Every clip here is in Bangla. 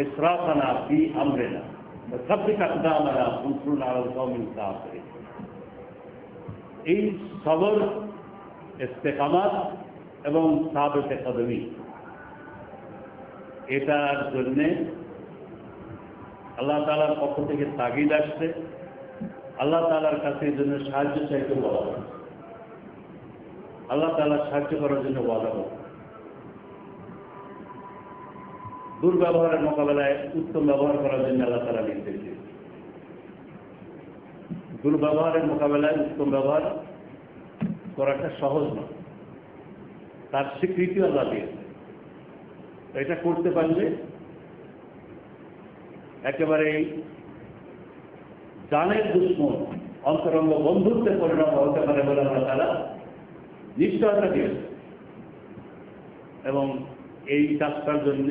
ইসরাফানা ফি আমরিনা সাব্বিত আকদামানা ওয়ানসুরনা আলাল কওমিল কাফিরিন। এই সবর, ইস্তেকামাত এবং সাবিতে কদমি, এটার জন্যে আল্লাহ তাআলার পক্ষ থেকে তাগিদ আসছে। আল্লাহ তাআলার কাছে এর জন্য সাহায্য চাইতে বলা হয়। আল্লাহ তাআলা সাহায্য করার জন্য ওয়াদা করে। দুর্ব্যবহারের মোকাবেলায় উত্তম ব্যবহার করার জন্য আল্লাহ তাআলা নির্দেশ দিয়েছে। দুর্ব্যবহারের মোকাবেলায় উত্তম ব্যবহার করাটা সহজ নয়, তার স্বীকৃতি আল্লাহ দিয়েছে। এটা করতে পারলে একেবারে জানের দুশ্মন অন্তরঙ্গ বন্ধুত্বে পরিণত হতে পারে বলে আল্লাহ তাআলা নিশ্চয়তা দিয়েছে। এবং এই কাজটার জন্য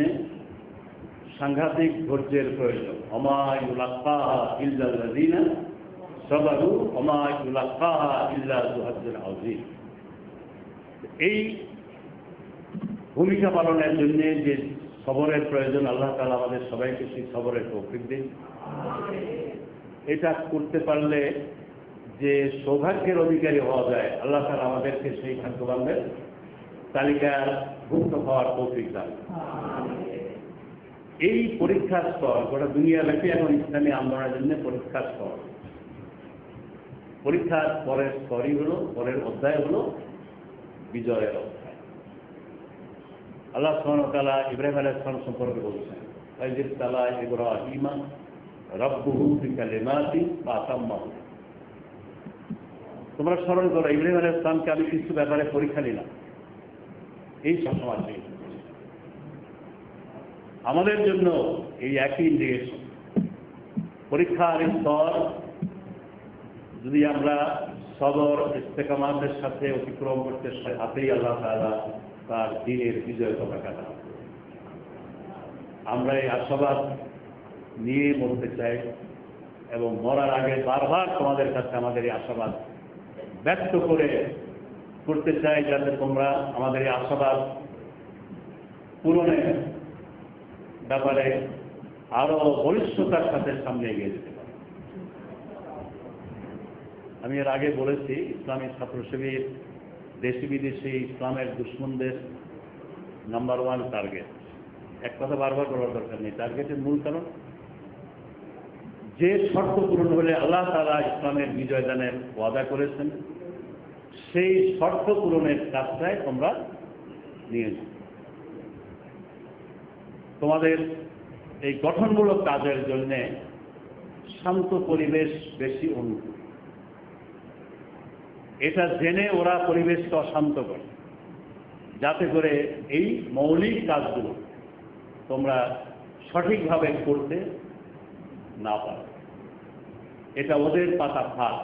সাংঘাতিক ধৈর্যের প্রয়োজন। ওমা ইউলাক্কাহা ইল্লাল্লাযীনা সাবারু ওমা ইউলাক্কাহা ইল্লা যু হাজ্জুন আযীম। এই ভূমিকা পালনের জন্য যে সবরের প্রয়োজন, আল্লাহ তাআলা আমাদের সবাইকে সেই সবরের তৌফিক দিন। এটা করতে পারলে যে সৌভাগ্যের অধিকারী হওয়া যায়, আল্লাহ তাআলা আমাদেরকে সেই ভাগ্যবানদের তালিকার ভুক্ত হওয়ার তৌফিক দান। এই পরীক্ষার স্তর গোটা দুনিয়াব্যাপী এখন ইসলামী আন্দোলনের জন্য পরীক্ষার স্তর। পরীক্ষার পরের স্তরই হলো, পরের অধ্যায় হলো বিজয়ের অধ্যায়। আল্লাহ সুবহানাহু ওয়া তাআলা ইব্রাহিম আলাইহিস সালাম সম্পর্কে বলছেন, ওয়াইদ তাআলা ইব্রাহিমা রাব্বুহু বিকালিমাতিন ফাতাম্মাহু। তোমরা স্মরণ করো, ইব্রাহিম আলাইহিস সালামকে আমি কিছু ব্যাপারে পরীক্ষা নিলাম। এই সমাজ আমাদের জন্য এই একই ইন্ডিকেশন। পরীক্ষার স্তর যদি আমরা সবর ইস্তেকামাতের সাথে অতিক্রম করতে হাতেই আল্লাহ তাআলা তার দ্বীনের বিজয় পতাকা দেন। আমরা এই আশাবাদ নিয়ে মরতে চাই এবং মরার আগে বারবার তোমাদের কাছে আমাদের এই আশাবাদ ব্যক্ত করতে চাই, যাতে তোমরা আমাদের এই আশাবাদ পূরণের ব্যাপারে আরো বলিষ্ঠতার সাথে সামনে এগিয়ে যেতে পারে। আমি এর আগে বলেছি, ইসলামী ছাত্র শিবির দেশি বিদেশি ইসলামের দুশ্মনদের নাম্বার 1 টার্গেট। এক কথা বারবার বলার দরকার নেই। টার্গেটের মূল কারণ, যে শর্ত পূরণ হলে আল্লাহ তাআলা ইসলামের বিজয় দানের ওয়াদা করেছেন, সেই শর্ত পূরণের কাজটায় তোমরা নিয়ে যাও। তোমাদের এই গঠনমূলক কাজের জন্য শান্ত পরিবেশ বেশি অনুকূল। এটা জেনে ওরা পরিবেশকে অশান্ত করে, যাতে করে এই মৌলিক কাজগুলো তোমরা সঠিকভাবে করতে না পারো। এটা ওদের পাতা ফাঁক।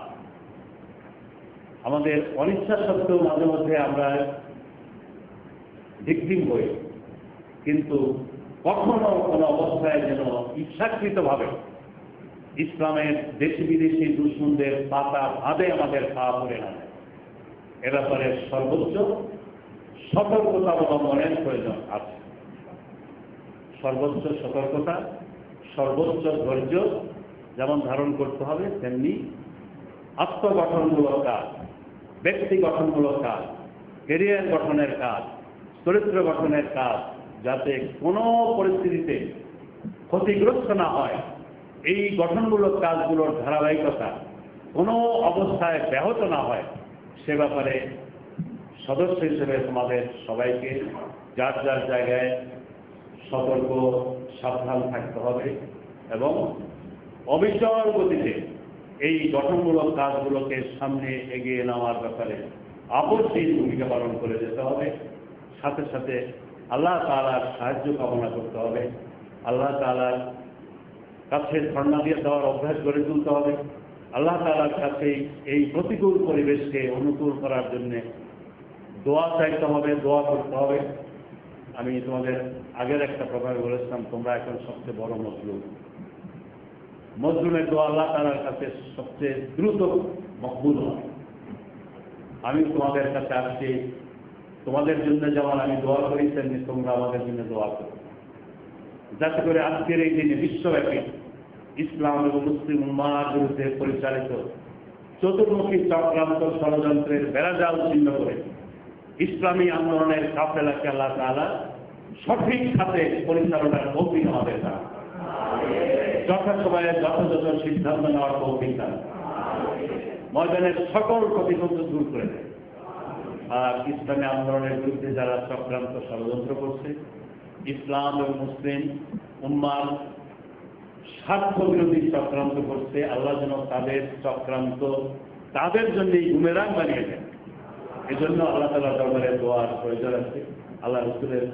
আমাদের অনিচ্ছা সত্ত্বেও মাঝে মধ্যে আমরা ভিকটিম হই, কিন্তু কখনো কোনো অবস্থায় যেন ইচ্ছাকৃতভাবে ইসলামের দেশি বিদেশি দুশ্মনদের পাতা ভাবে আমাদের পা পড়ে না। এ ব্যাপারে সর্বোচ্চ সতর্কতা অবলম্বনের প্রয়োজন আছে। সর্বোচ্চ সতর্কতা, সর্বোচ্চ ধৈর্য যেমন ধারণ করতে হবে, তেমনি আত্মগঠনমূলক কাজ, ব্যক্তি গঠনমূলক কাজ, ক্যারিয়ার গঠনের কাজ, চরিত্র গঠনের কাজ যাতে কোনো পরিস্থিতিতে ক্ষতিগ্রস্ত না হয়, এই গঠনমূলক কাজগুলোর ধারাবাহিকতা কোনো অবস্থায় ব্যাহত না হয়, সে ব্যাপারে সদস্য হিসেবে তোমাদের সবাইকে যার যার জায়গায় সতর্ক সাবধান থাকতে হবে এবং অবিচল গতিতে এই গঠনমূলক কাজগুলোকে সামনে এগিয়ে নেওয়ার ব্যাপারে আপসহীন ভূমিকা পালন করে যেতে হবে। সাথে সাথে আল্লাহ তাআলার সাহায্য কামনা করতে হবে। আল্লাহ তাআলার কাছে ধর্ণা দিয়ে দেওয়ার অভ্যাস গড়ে তুলতে হবে। আল্লাহ তাআলার কাছে এই প্রতিকূল পরিবেশকে অনুকূল করার জন্যে দোয়া চাইতে হবে, দোয়া করতে হবে। আমি তোমাদের আগের একটা প্রভাবে বলেছিলাম, তোমরা এখন সবচেয়ে বড় মজলুম। মজলুমের দোয়া আল্লাহ তাআলার কাছে সবচেয়ে দ্রুত মকবুল হয়। আমি তোমাদের কাছে আসছি, তোমাদের জন্য যেমন আমি দোয়া করি, তেমনি তোমরা আমাদের জন্য দোয়া করো। যাতে করে আজকের এই দিনে বিশ্বব্যাপী ইসলাম এবং মুসলিম উম্মাহর বিরুদ্ধে পরিচালিত চতুর্মুখী চক্রান্ত ষড়যন্ত্রের বেড়াজাল ছিন্ন করে ইসলামী আন্দোলনের কাফেলাকে আল্লাহ তাআলা সঠিক খাতে পরিচালনার তৌফিক আমাদের দান, যথাসময়ে যথাযথ সিদ্ধান্ত নেওয়ার তৌফিক দান, ময়দানের সকল প্রতিবন্ধক দূর করে দেয়। আর ইসলামী আন্দোলনের বিরুদ্ধে যারা চক্রান্ত ষড়যন্ত্র করছে, ইসলাম এবং মুসলিম উম্মার স্বার্থ বিরোধী চক্রান্ত করছে, আল্লাহ যেন তাদের চক্রান্ত তাদের জন্যই বুমেরাং বানিয়ে দেন। এই জন্য আল্লাহ তাআলার দরবারে দোয়ার প্রয়োজন আছে। আল্লাহ রাসূলের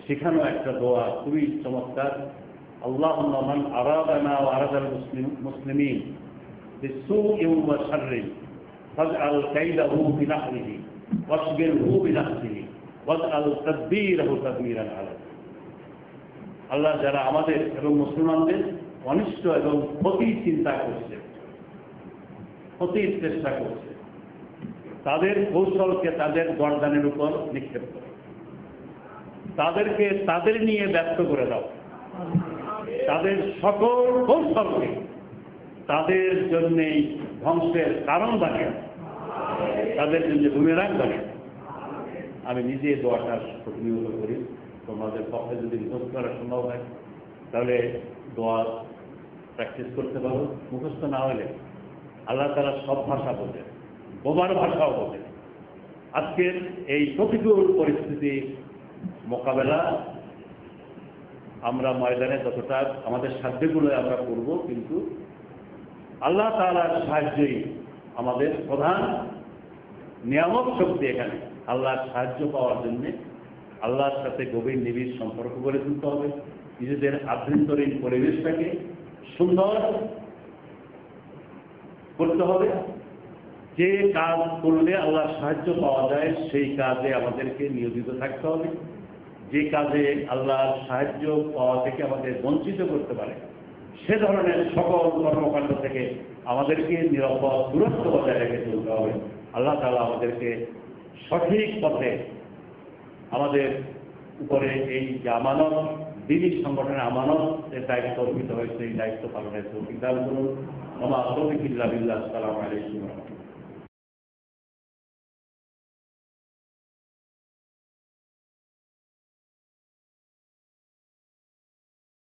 শেখানো একটা দোয়া খুবই চমৎকার। আল্লাহুম্মা মান আরাদানা ওয়া আরাদাল মুসলিমিন বিসুইন ওয়া শাররিন ফাজআল কাইদাহু ফি নাহরিহি ওয়াশগিলহু বিনাহরিহি ওয়াজআল তাদবীরাহু তাদবীরান আলাইহি। আল্লাহ যারা আমাদের এবং মুসলমানদের অনিষ্ট এবং ক্ষতি চিন্তা করছে, ক্ষতির চেষ্টা করছে, তাদের কৌশলকে তাদের গর্দানের উপর নিক্ষেপ করে, তাদেরকে তাদের নিয়ে ব্যস্ত করে দাও, তাদের সকল কৌশলকে তাদের জন্যেই ধ্বংসের কারণ বানিয়ে, তাদের জন্য বুমেরাং বানিয়ে। আমি নিজে দোয়াটা প্রতিনিয়ত করি, তোমাদের পক্ষে যদি মুখস্থ করা সম্ভব হয় তাহলে দোয়া প্র্যাকটিস করতে পারো। মুখস্থ না হলে আল্লাহ তাআলা সব ভাষা বোঝে, বোমার ভাষাও বোঝে। আজকের এই প্রতিকূল পরিস্থিতি মোকাবেলা আমরা ময়দানে যতটা আমাদের সাধ্যগুলো আমরা করব, কিন্তু আল্লাহ তাআলার সাহায্যই আমাদের প্রধান নিয়ামক শক্তি। এখানে আল্লাহর সাহায্য পাওয়ার জন্য আল্লাহর সাথে গভীর নিবিড় সম্পর্ক গড়ে তুলতে হবে, নিজেদের আভ্যন্তরীণ পরিবেশটাকে সুন্দর করতে হবে। যে কাজ করলে আল্লাহর সাহায্য পাওয়া যায় সেই কাজে আমাদেরকে নিয়োজিত থাকতে হবে। যে কাজে আল্লাহর সাহায্য পাওয়া থেকে আমাদের বঞ্চিত করতে পারে সে ধরনের সকল কর্মকাণ্ড থেকে আমাদেরকে নিরাপদ দূরত্ব বজায় রেখে চলতে হবে। আল্লাহ তাআলা আমাদেরকে সঠিক পথে আমাদের উপরে এই যে আমানত, দিনী সংগঠনের আমানতের দায়িত্ব অর্পিত হয়েছে, এই দায়িত্ব পালনের তৌফিক দান করুন। ওয়া মা তাওফীক ইল্লা বিল্লাহ। আসসালামু আলাইকুম।